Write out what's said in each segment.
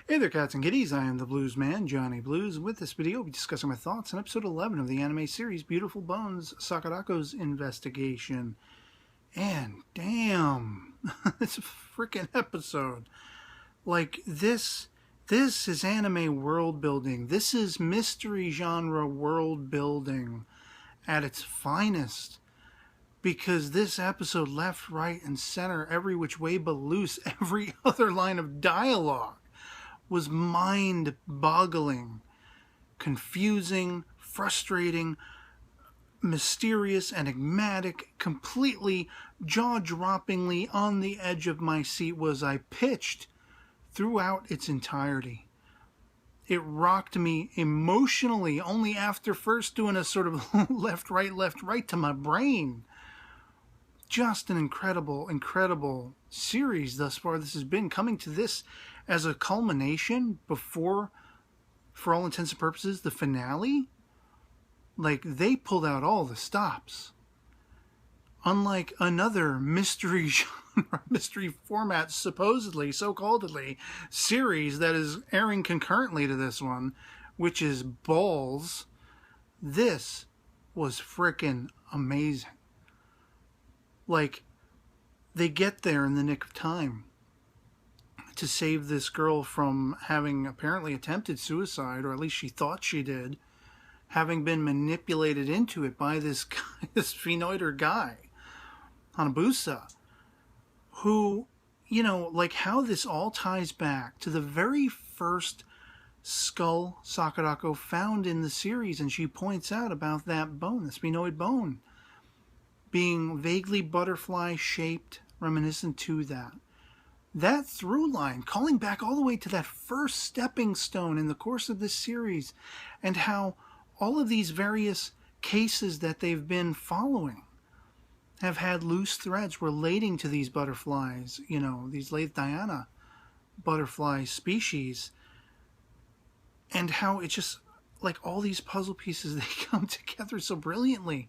Hey there, cats and kitties. I am the Blues Man, Johnny Blues. With this video, we'll be discussing my thoughts on episode 11 of the anime series Beautiful Bones, Sakurako's Investigation. And damn, it's a freaking episode. Like, this is anime world building. This is mystery genre world building at its finest. Because this episode, left, right, and center, every which way but loose, every other line of dialogue was mind-boggling, confusing, frustrating, mysterious, enigmatic, completely jaw-droppingly on the edge of my seat was I pitched throughout its entirety. It rocked me emotionally only after first doing a sort of left, right to my brain. Just an incredible, incredible series thus far this has been, coming to this as a culmination before, for all intents and purposes, the finale. Like, they pulled out all the stops. Unlike another mystery genre, mystery format, supposedly, so-calledly, series that is airing concurrently to this one, which is Balls, this was frickin' amazing. Like, they get there in the nick of time to save this girl from having apparently attempted suicide, or at least she thought she did, having been manipulated into it by this guy, this Phenoider guy, Hanabusa, who, you know, like how this all ties back to the very first skull Sakurako found in the series, and she points out about that bone, the sphenoid bone, being vaguely butterfly-shaped, reminiscent to that. That through line, calling back all the way to that first stepping stone in the course of this series, and how all of these various cases that they've been following have had loose threads relating to these butterflies, you know, these Leithiana butterfly species, and how it just, like, all these puzzle pieces, they come together so brilliantly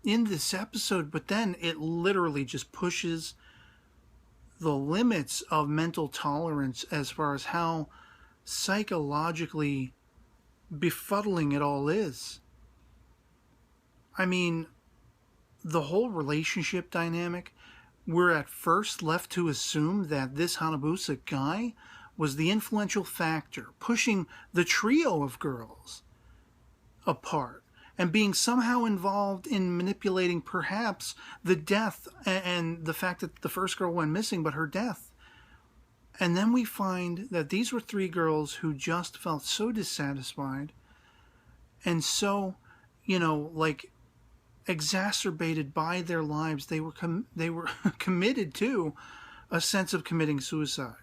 in this episode, but then it literally just pushes the limits of mental tolerance as far as how psychologically befuddling it all is. I mean, the whole relationship dynamic, we're at first left to assume that this Hanabusa guy was the influential factor pushing the trio of girls apart, and being somehow involved in manipulating perhaps the death and the fact that the first girl went missing, but her death. And then we find that these were three girls who just felt so dissatisfied and so, you know, like, exacerbated by their lives. They were committed to a sense of committing suicide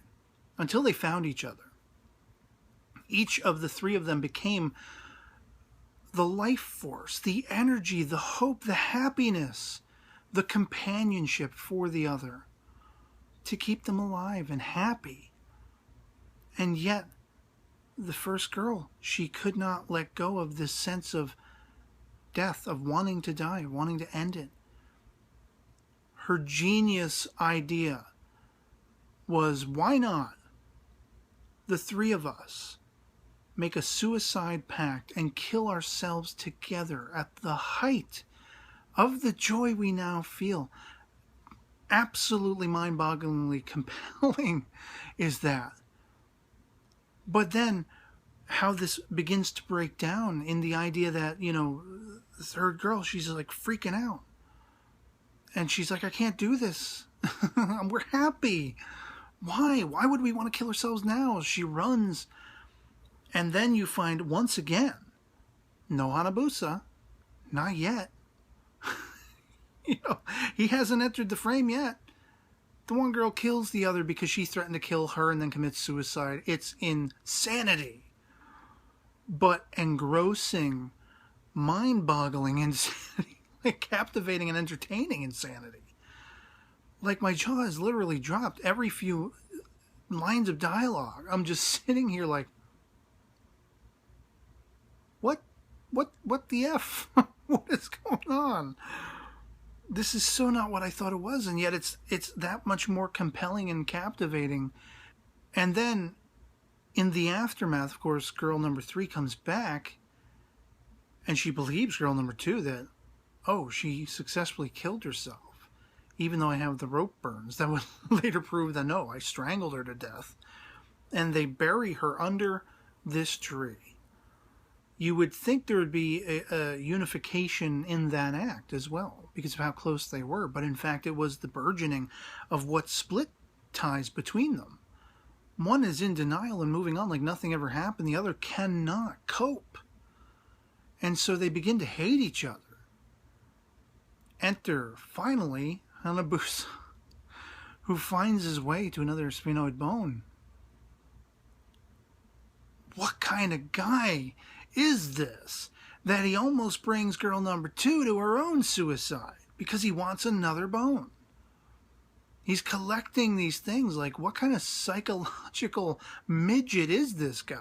until they found each other. Each of the three of them became the life force, the energy, the hope, the happiness, the companionship for the other, to keep them alive and happy. And yet, the first girl, she could not let go of this sense of death, of wanting to die, of wanting to end it. Her genius idea was, why not the three of us make a suicide pact and kill ourselves together at the height of the joy we now feel. Absolutely mind-bogglingly compelling is that. But then how this begins to break down in the idea that, you know, the third girl, she's like freaking out. And she's like, I can't do this. We're happy. Why? Why would we want to kill ourselves now? She runs. And then you find, once again, no Hanabusa. Not yet. You know, he hasn't entered the frame yet. The one girl kills the other because she threatened to kill her and then commits suicide. It's insanity. But engrossing, mind-boggling insanity. Like, captivating and entertaining insanity. Like, my jaw is literally dropped every few lines of dialogue. I'm just sitting here like, What the F? What is going on? This is so not what I thought it was, and yet it's that much more compelling and captivating. And then In the aftermath, of course, girl number 3 comes back, and she believes girl number 2 that, oh, she successfully killed herself, even though I have the rope burns. That would later prove that, no, I strangled her to death. And they bury her under this tree. You would think there would be a unification in that act as well, because of how close they were. But in fact, it was the burgeoning of what split ties between them. One is in denial and moving on like nothing ever happened. The other cannot cope. And so they begin to hate each other. Enter, finally, Hanabusa, who finds his way to another sphenoid bone. What kind of guy is this that he almost brings girl number 2 to her own suicide because he wants another bone? He's collecting these things. Like, what kind of psychological midget is this guy?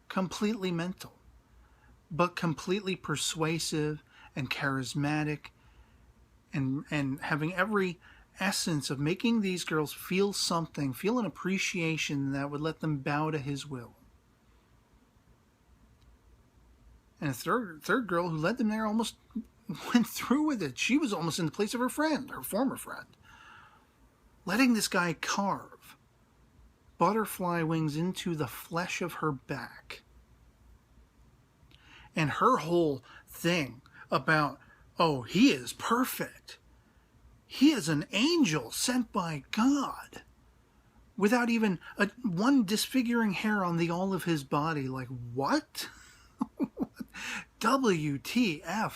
Completely mental, but completely persuasive and charismatic, and having every essence of making these girls feel something, feel an appreciation that would let them bow to his will. And a third girl who led them there almost went through with it. She was almost in the place of her friend, her former friend. Letting this guy carve butterfly wings into the flesh of her back. And her whole thing about, oh, he is perfect. He is an angel sent by God. Without even one disfiguring hair on the all of his body. Like, what? WTF.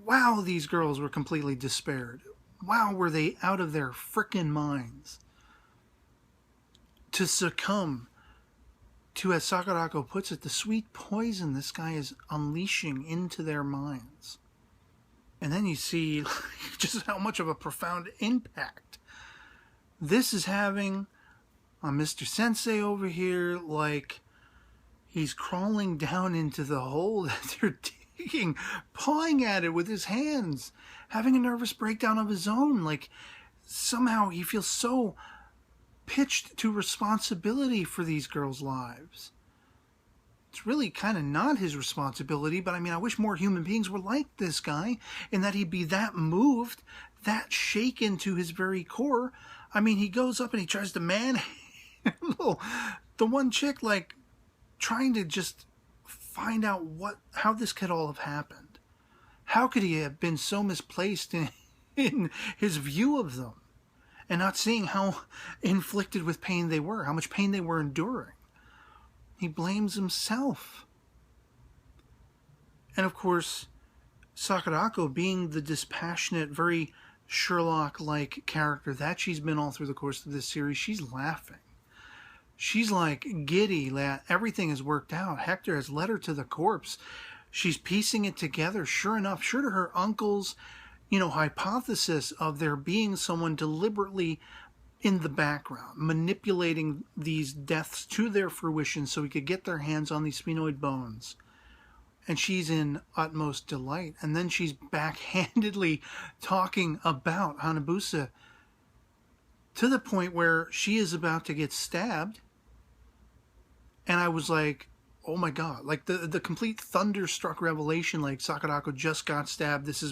Wow, these girls were completely despaired. Wow, were they out of their frickin' minds. To succumb to, as Sakurako puts it, the sweet poison this guy is unleashing into their minds. And then you see just how much of a profound impact this is having on Mr. Sensei over here. Like, he's crawling down into the hole that they're digging, pawing at it with his hands, having a nervous breakdown of his own. Like, somehow he feels so pitched to responsibility for these girls' lives. It's really kind of not his responsibility, but I mean, I wish more human beings were like this guy, and that he'd be that moved, that shaken to his very core. I mean, he goes up and he tries to manhandle the one chick, like, trying to just find out how this could all have happened. How could he have been so misplaced in his view of them, and not seeing how inflicted with pain they were, how much pain they were enduring? He blames himself. And of course, Sakurako, being the dispassionate, very Sherlock-like character that she's been all through the course of this series, she's laughing. She's like giddy that everything has worked out. Hector has led her to the corpse. She's piecing it together. Sure enough, sure to her uncle's, hypothesis of there being someone deliberately in the background, manipulating these deaths to their fruition so he could get their hands on these sphenoid bones. And she's in utmost delight. And then she's backhandedly talking about Hanabusa to the point where she is about to get stabbed. And I was like, oh my God, like the complete thunderstruck revelation, like Sakurako just got stabbed. This has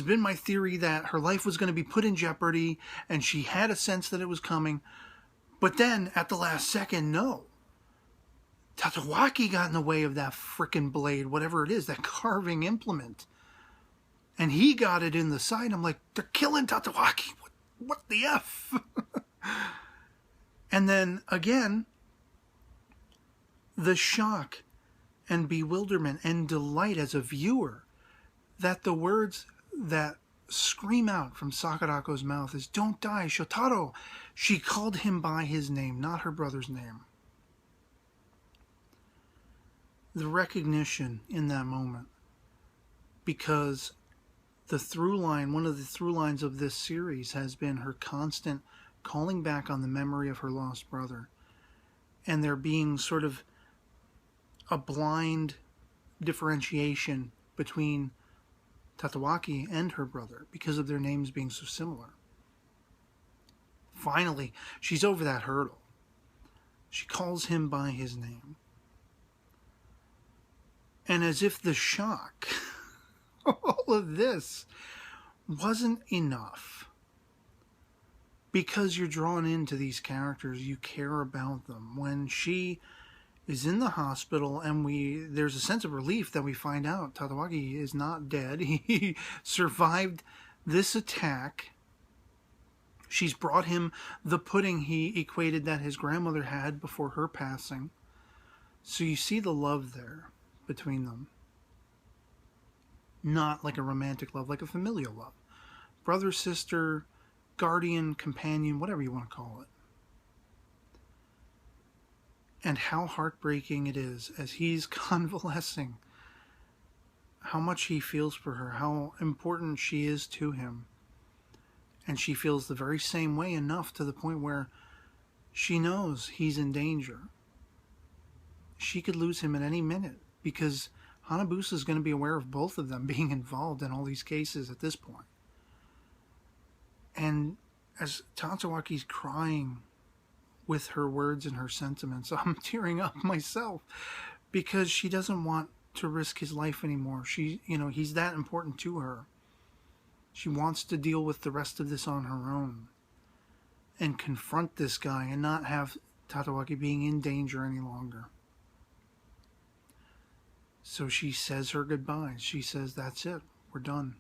been my theory that her life was going to be put in jeopardy, and she had a sense that it was coming. But then, at the last second, no. Tatawaki got in the way of that frickin' blade, whatever it is, that carving implement. And he got it in the side. I'm like, they're killing Tatawaki. What the F? And then, again, the shock and bewilderment and delight as a viewer that the words that scream out from Sakurako's mouth is, "Don't die, Shotaro." She called him by his name, not her brother's name. The recognition in that moment, because one of the through lines of this series has been her constant calling back on the memory of her lost brother, and there being sort of a blind differentiation between Tatawaki and her brother because of their names being so similar. finally, she's over that hurdle. She calls him by his name. And as if the shock of all of this wasn't enough, because you're drawn into these characters, you care about them. When she is in the hospital and there's a sense of relief that we find out Tadawaki is not dead. He survived this attack. She's brought him the pudding he equated that his grandmother had before her passing. So you see the love there between them. Not like a romantic love, like a familial love. Brother, sister, guardian, companion, whatever you want to call it. And how heartbreaking it is as he's convalescing. How much he feels for her, how important she is to him. And she feels the very same way, enough to the point where she knows he's in danger. She could lose him at any minute, because Hanabusa is going to be aware of both of them being involved in all these cases at this point. And as Tatsuaki's crying with her words and her sentiments, I'm tearing up myself, because she doesn't want to risk his life anymore. He's that important to her. She wants to deal with the rest of this on her own and confront this guy and not have Tatsuaki being in danger any longer. So she says her goodbyes. She says, that's it. We're done.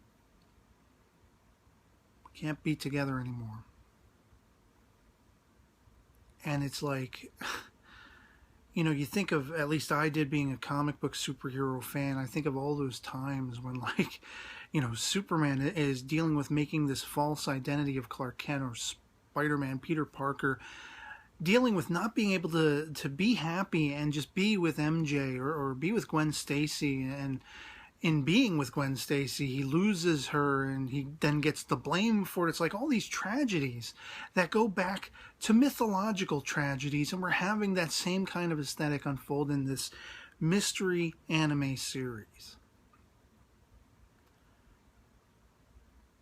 We can't be together anymore. And it's like, you think of, at least I did, being a comic book superhero fan. I think of all those times when, Superman is dealing with making this false identity of Clark Kent, or Spider-Man, Peter Parker, dealing with not being able to be happy and just be with MJ or be with Gwen Stacy. And in being with Gwen Stacy, he loses her and he then gets the blame for it. It's like all these tragedies that go back to mythological tragedies, and we're having that same kind of aesthetic unfold in this mystery anime series,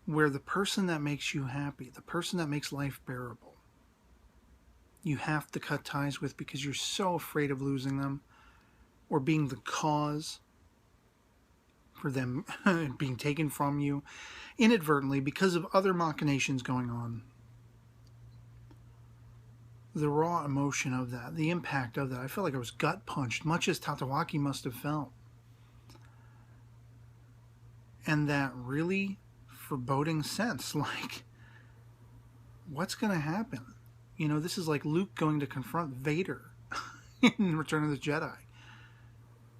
where the person that makes you happy, the person that makes life bearable, you have to cut ties with because you're so afraid of losing them or being the cause for them being taken from you inadvertently because of other machinations going on. The raw emotion of that, the impact of that, I felt like I was gut punched, much as Tatsuaki must have felt. And that really foreboding sense, like, what's going to happen? This is like Luke going to confront Vader in Return of the Jedi.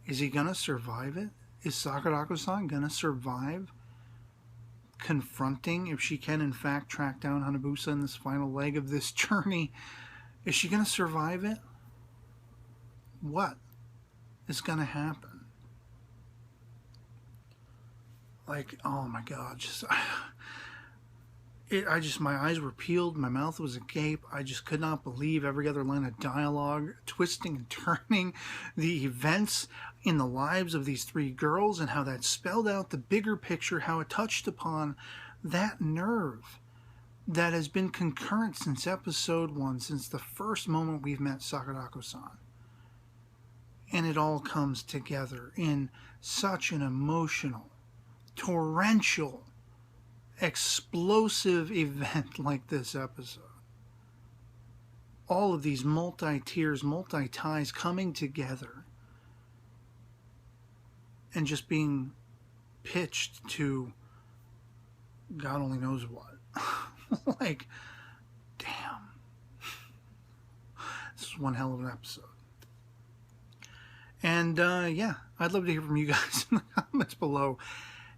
Is he going to survive it? Is Sakurako-san going to survive confronting, if she can in fact track down Hanabusa in this final leg of this journey? Is she going to survive it? What is going to happen? Like, oh my God, my eyes were peeled, my mouth was agape. I just could not believe every other line of dialogue, twisting and turning the events in the lives of these three girls, and how that spelled out the bigger picture, how it touched upon that nerve that has been concurrent since episode 1, since the first moment we've met Sakurako-san. And it all comes together in such an emotional, torrential, explosive event like this episode. All of these multi-tiers, multi-ties coming together and just being pitched to God only knows what. Like, damn. This is one hell of an episode. And yeah, I'd love to hear from you guys in the comments below.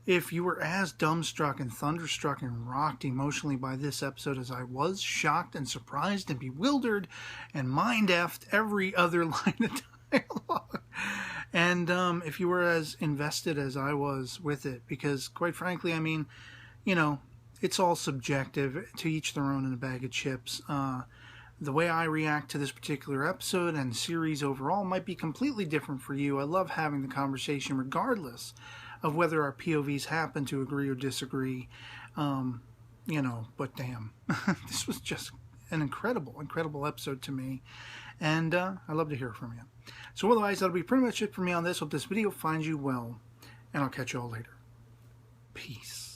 If you were as dumbstruck and thunderstruck and rocked emotionally by this episode as I was, shocked and surprised and bewildered and mind-effed every other line of dialogue. And if you were as invested as I was with it, because quite frankly, I mean, it's all subjective, to each their own in a bag of chips. The way I react to this particular episode and series overall might be completely different for you. I love having the conversation regardless of whether our POVs happen to agree or disagree. But damn, this was just an incredible episode to me. And I love to hear from you. So otherwise, that'll be pretty much it for me on this. Hope this video finds you well. And I'll catch you all later. Peace.